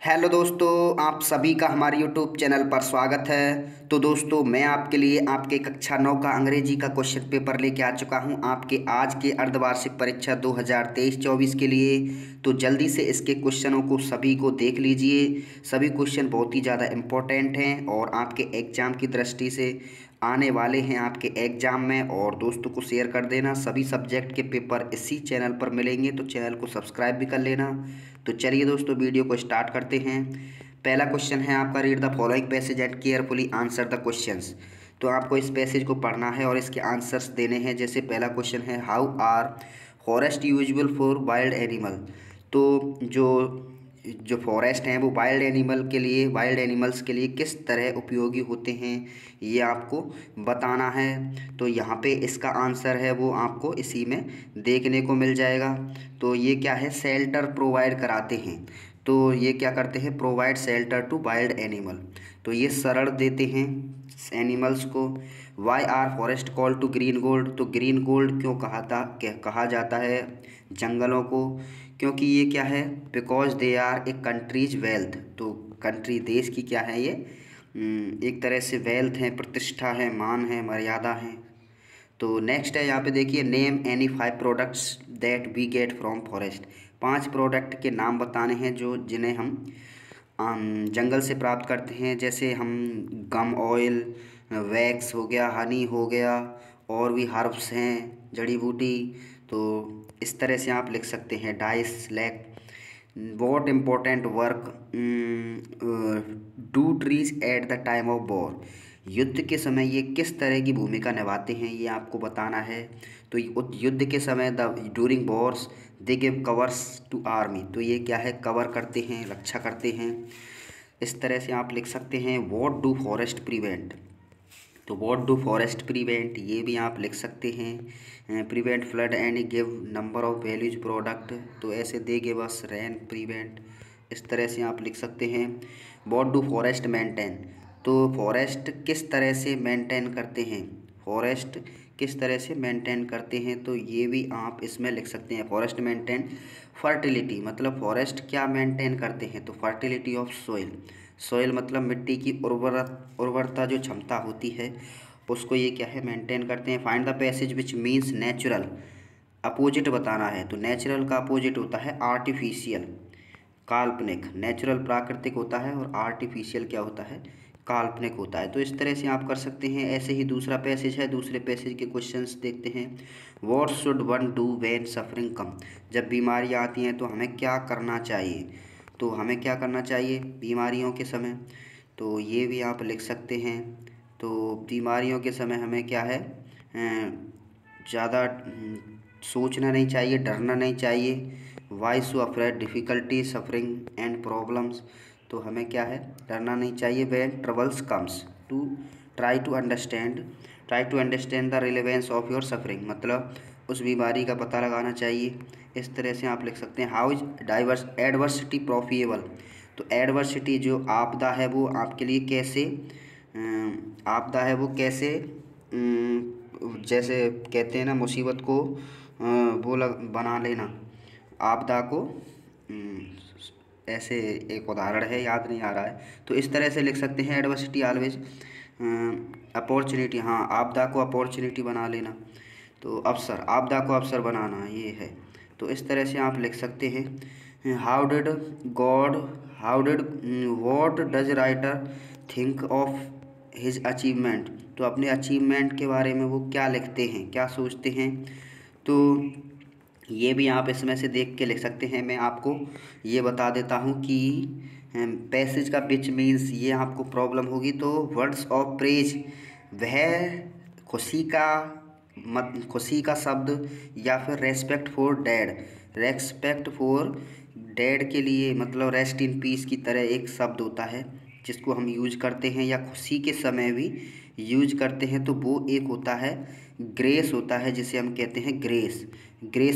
Hello दोस्तों, आप सभी का हमारे यूट्यूब चैनल पर स्वागत है। तो दोस्तों, मैं आपके लिए आपके कक्षा 9 का अंग्रेजी का क्वेश्चन पेपर लेके आ चुका हूं आपके आज के अर्धवार्षिक परीक्षा 2023-24 के लिए। तो जल्दी से इसके क्वेश्चनों को सभी को देख लीजिए। सभी क्वेश्चन बहुत ही ज़्यादा इम्पोर्टेंट हैं और आपके एग्ज़ाम की दृष्टि से आने वाले हैं आपके एग्ज़ाम में। और दोस्तों को शेयर कर देना। सभी सब्जेक्ट के पेपर इसी चैनल पर मिलेंगे, तो चैनल को सब्सक्राइब भी कर लेना। तो चलिए दोस्तों, वीडियो को स्टार्ट करते हैं। पहला क्वेश्चन है आपका, read the following passage and carefully answer the questions. तो आपको इस पैसेज को पढ़ना है और इसके आंसर्स देने हैं। जैसे पहला क्वेश्चन है, how are forest useful for wild animal. तो जो जो फॉरेस्ट हैं वो वाइल्ड एनिमल्स के लिए किस तरह उपयोगी होते हैं, ये आपको बताना है। तो यहाँ पे इसका आंसर है वो आपको इसी में देखने को मिल जाएगा। तो ये क्या है, शेल्टर प्रोवाइड कराते हैं। तो ये क्या करते हैं, provide shelter to wild animal. तो ये शरण देते हैं एनिमल्स को। Why are forest called to green gold. तो ग्रीन गोल्ड क्यों कहा जाता है जंगलों को, क्योंकि ये क्या है, because they are a country's wealth. तो कंट्री देश की क्या है ये, एक तरह से वेल्थ है, प्रतिष्ठा है, मान है, मर्यादा है। तो नेक्स्ट है, यहाँ पे देखिए, name any 5 products that we get from forest. 5 product के नाम बताने हैं जिन्हें हम जंगल से प्राप्त करते हैं। जैसे हम गम ऑयल, वैक्स हो गया, हनी हो गया, और भी हर्ब्स हैं, जड़ी बूटी। तो इस तरह से आप लिख सकते हैं। Dyes lac, what important work do trees at the time of war. युद्ध के समय ये किस तरह की भूमिका निभाते हैं, ये आपको बताना है। तो युद्ध के समय the during wars they give covers to army. तो ये क्या है, कवर करते हैं, रक्षा करते हैं। इस तरह से आप लिख सकते हैं। What do forest prevent. तो वॉट डू फॉरेस्ट प्रिवेंट, ये भी आप लिख सकते हैं। Prevent flood and give number of values product. तो ऐसे they give us rain prevent. इस तरह से आप लिख सकते हैं। What do forest maintain. तो फॉरेस्ट किस तरह से मेंटेन करते हैं, फॉरेस्ट किस तरह से मेंटेन करते हैं, तो ये भी आप इसमें लिख सकते हैं। फॉरेस्ट मेंटेन फर्टिलिटी, मतलब फॉरेस्ट क्या मेंटेन करते हैं, तो फर्टिलिटी ऑफ सोइल। सोइल मतलब मिट्टी की उर्वरता जो क्षमता होती है उसको ये क्या है, मेंटेन करते हैं। Find the passage which means natural. Opposite बताना है। तो नेचुरल का अपोजिट होता है आर्टिफिशियल, काल्पनिक। नेचुरल प्राकृतिक होता है और आर्टिफिशियल क्या होता है, काल्पनिक होता है। तो इस तरह से आप कर सकते हैं। ऐसे ही दूसरा पैसेज है, दूसरे पैसेज के क्वेश्चंस देखते हैं। What should one do when suffering come. जब बीमारियां आती हैं तो हमें क्या करना चाहिए, तो हमें क्या करना चाहिए बीमारियों के समय। तो ये भी आप लिख सकते हैं। तो बीमारियों के समय हमें क्या है, ज़्यादा सोचना नहीं चाहिए, डरना नहीं चाहिए। Why so afraid difficulty suffering and problems. तो हमें क्या है, डरना नहीं चाहिए। When troubles comes to try to understand the relevance of your suffering, मतलब उस बीमारी का पता लगाना चाहिए। इस तरह से आप लिख सकते हैं। How is adversity profitable. तो एडवर्सिटी जो आपदा है वो आपके लिए कैसे, आपदा है वो कैसे, जैसे कहते हैं ना, मुसीबत को बना लेना, आपदा को, ऐसे एक उदाहरण है, याद नहीं आ रहा है। तो इस तरह से लिख सकते हैं। एडवर्सिटी ऑलवेज अपॉर्चुनिटी, हाँ, आपदा को अपॉर्चुनिटी बना लेना। तो अवसर, आपदा को अवसर बनाना, ये है। तो इस तरह से आप लिख सकते हैं। God how did what does writer think of his achievement. तो अपने अचीवमेंट के बारे में वो क्या लिखते हैं, क्या सोचते हैं। तो ये भी आप इसमें से देख के लिख सकते हैं। मैं आपको ये बता देता हूँ कि पैसेज का विच मीन्स, ये आपको प्रॉब्लम होगी। तो वर्ड्स ऑफ प्रेज, वह खुशी का शब्द, या फिर रेस्पेक्ट फॉर डेड के लिए, मतलब रेस्ट इन पीस की तरह एक शब्द होता है जिसको हम यूज करते हैं या खुशी के समय भी यूज करते हैं। तो वो एक होता है ग्रेस होता है, जिसे हम कहते हैं ग्रेस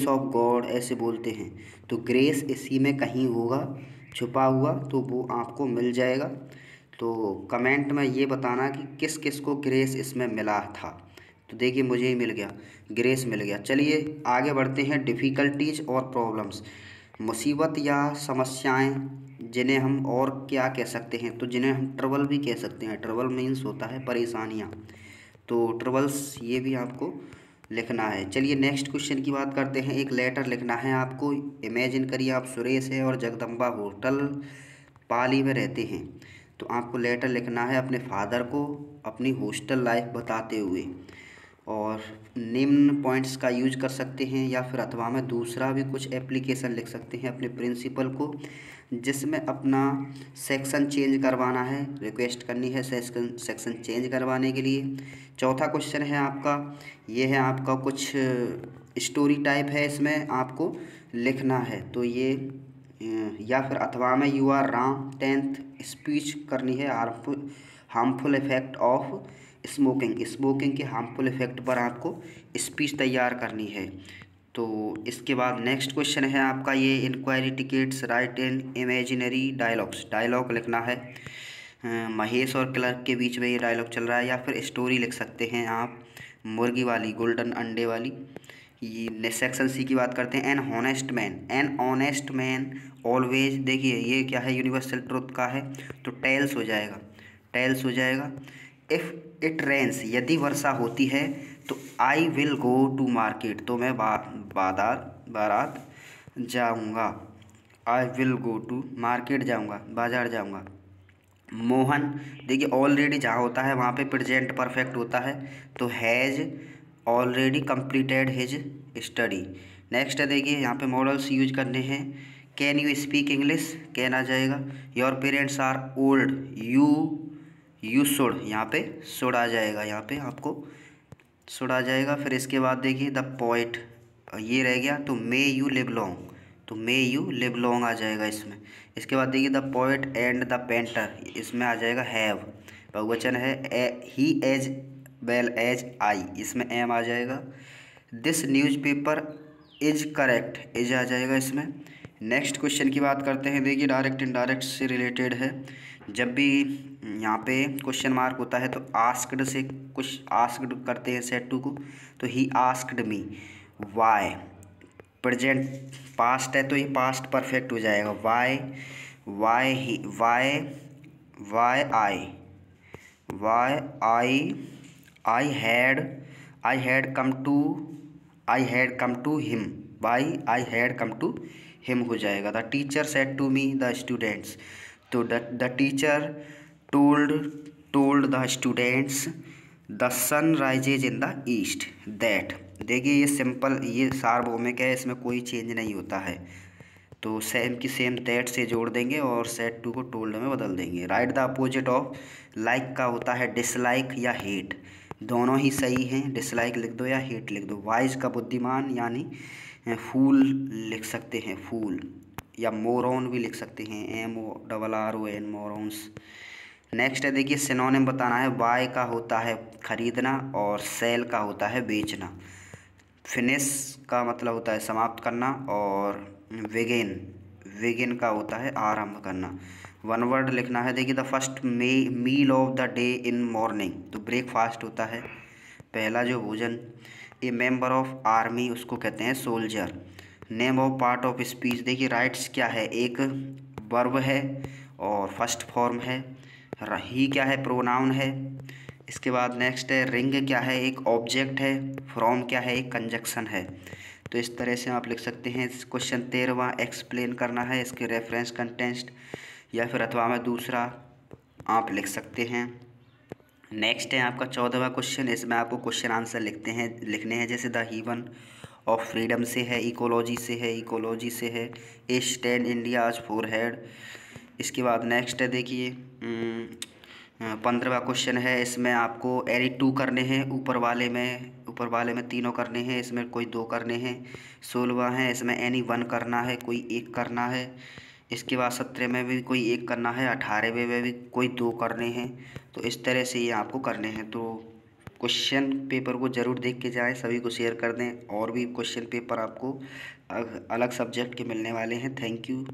ऑफ गॉड, ऐसे बोलते हैं। तो ग्रेस इसी में कहीं होगा छुपा हुआ, तो वो आपको मिल जाएगा। तो कमेंट में ये बताना कि किस किस को ग्रेस इसमें मिला था। तो देखिए, मुझे ही मिल गया, ग्रेस मिल गया। चलिए आगे बढ़ते हैं। डिफ़िकल्टीज और प्रॉब्लम्स, मुसीबत या समस्याएं जिन्हें हम और क्या कह सकते हैं, तो जिन्हें हम ट्रबल भी कह सकते हैं। ट्रबल मीन्स होता है परेशानियाँ, तो ट्रबल्स ये भी आपको लिखना है। चलिए नेक्स्ट क्वेश्चन की बात करते हैं। एक लेटर लिखना है आपको। इमेजिन करिए आप सुरेश है और जगदम्बा होटल पाली में रहते हैं, तो आपको लेटर लिखना है अपने फादर को अपनी हॉस्टल लाइफ बताते हुए, और निम्न पॉइंट्स का यूज कर सकते हैं, या फिर अथवा में दूसरा भी कुछ एप्लीकेशन लिख सकते हैं अपने प्रिंसिपल को, जिसमें अपना सेक्शन चेंज करवाना है, रिक्वेस्ट करनी है सेक्शन चेंज करवाने के लिए। चौथा क्वेश्चन है आपका, ये है आपका कुछ स्टोरी टाइप है, इसमें आपको लिखना है, तो ये या फिर अथवा में you are Ram 10th speech करनी है हार्मफुल इफेक्ट ऑफ स्मोकिंग के हार्मफुल इफेक्ट पर आपको स्पीच तैयार करनी है। तो इसके बाद नेक्स्ट क्वेश्चन है आपका, ये इंक्वायरी टिकट्स राइट इन इमेजिनरी डायलॉग लिखना है। महेश और क्लर्क के बीच में ये डायलॉग चल रहा है, या फिर स्टोरी लिख सकते हैं आप मुर्गी वाली, गोल्डन अंडे वाली। ये सेक्शन सी की बात करते हैं। एन ऑनेस्ट मैन ऑलवेज, देखिए ये क्या है, यूनिवर्सल ट्रुथ का है, तो टेल्स हो जाएगा। इफ़ इट रेन्स, यदि वर्षा होती है, तो I will go to market, तो मैं बारात जाऊंगा। I will go to market जाऊंगा, बाजार जाऊंगा। मोहन, देखिए ऑलरेडी जहाँ होता है वहाँ पे प्रेजेंट परफेक्ट होता है, तो has already completed his study. Next है, देखिए यहाँ पे मॉडल्स यूज करने हैं। Can you speak English, can आ जाएगा। Your parents are old, you should, यहाँ पे शुड आ जाएगा, यहाँ पे आपको शुड आ जाएगा। फिर इसके बाद देखिए द पोइट, ये रह गया, तो मे यू लिव लॉन्ग, तो मे यू लिव लॉन्ग आ जाएगा इसमें। इसके बाद देखिए the poet and the painter, इसमें आ जाएगा हैव, बहुवचन है। He as well as I, इसमें एम आ जाएगा। This newspaper is correct, is आ जाएगा इसमें। नेक्स्ट क्वेश्चन की बात करते हैं। देखिए डायरेक्ट इनडायरेक्ट से रिलेटेड है। जब भी यहाँ पे क्वेश्चन मार्क होता है, तो आस्क्ड से कुछ आस्क्ड करते हैं सेट टू को, तो he asked me why. Present past है, तो ये पास्ट परफेक्ट हो जाएगा। I had come to him, I had come to him हो जाएगा। The teacher said to me the students, तो the teacher told the students the sun rises in the east that. देखिए ये simple, ये सार्वभौमिक है, इसमें कोई चेंज नहीं होता है, तो सेम की सेम दैट से जोड़ देंगे और सेट टू को टोल्ड में बदल देंगे। Right the opposite of like का होता है डिसलाइक या हेट, दोनों ही सही हैं, डिसलाइक लिख दो या हेट लिख दो। वाइज का बुद्धिमान यानी फूल लिख सकते हैं, फूल, या मोरॉन भी लिख सकते हैं, MORRON, मोरॉन्स। नेक्स्ट है, देखिए सिनोनिम बताना है। बाय का होता है खरीदना और सेल का होता है बेचना। फिनिश का मतलब होता है समाप्त करना, और वेगेन का होता है आरंभ करना। वन वर्ड लिखना है। देखिए the first meal of the day in morning, तो ब्रेकफास्ट होता है पहला जो भोजन। ए मेंबर ऑफ आर्मी, उसको कहते हैं soldier. Name of part of speech, देखिए राइट्स क्या है, एक वर्ब है और फर्स्ट फॉर्म है। ही क्या है, प्रोनाउन है। इसके बाद नेक्स्ट है, रिंग क्या है, एक ऑब्जेक्ट है। फ्रॉम क्या है, एक कंजक्शन है। तो इस तरह से आप लिख सकते हैं। क्वेश्चन 13वां एक्सप्लेन करना है, इसके रेफरेंस कंटेंट, या फिर अथवा में दूसरा आप लिख सकते हैं। नेक्स्ट है आपका 14वां क्वेश्चन, इसमें आपको क्वेश्चन आंसर लिखने हैं। जैसे द हीवन ऑफ फ्रीडम से है, इकोलॉजी से है, ए स्टैंड इंडियाज फोरहेड। इसके बाद नेक्स्ट है, देखिए 15वां क्वेश्चन है, इसमें आपको एनी 2 करने हैं, ऊपर वाले में तीनों करने हैं, इसमें कोई 2 करने हैं। 16वां है, इसमें एनी 1 करना है, कोई 1 करना है। इसके बाद 17 में भी कोई 1 करना है, 18वें में भी कोई 2 करने हैं। तो इस तरह से ये आपको करने हैं। तो क्वेश्चन पेपर को ज़रूर देख के जाएं, सभी को शेयर कर दें। और भी क्वेश्चन पेपर आपको अलग सब्जेक्ट के मिलने वाले हैं। Thank you.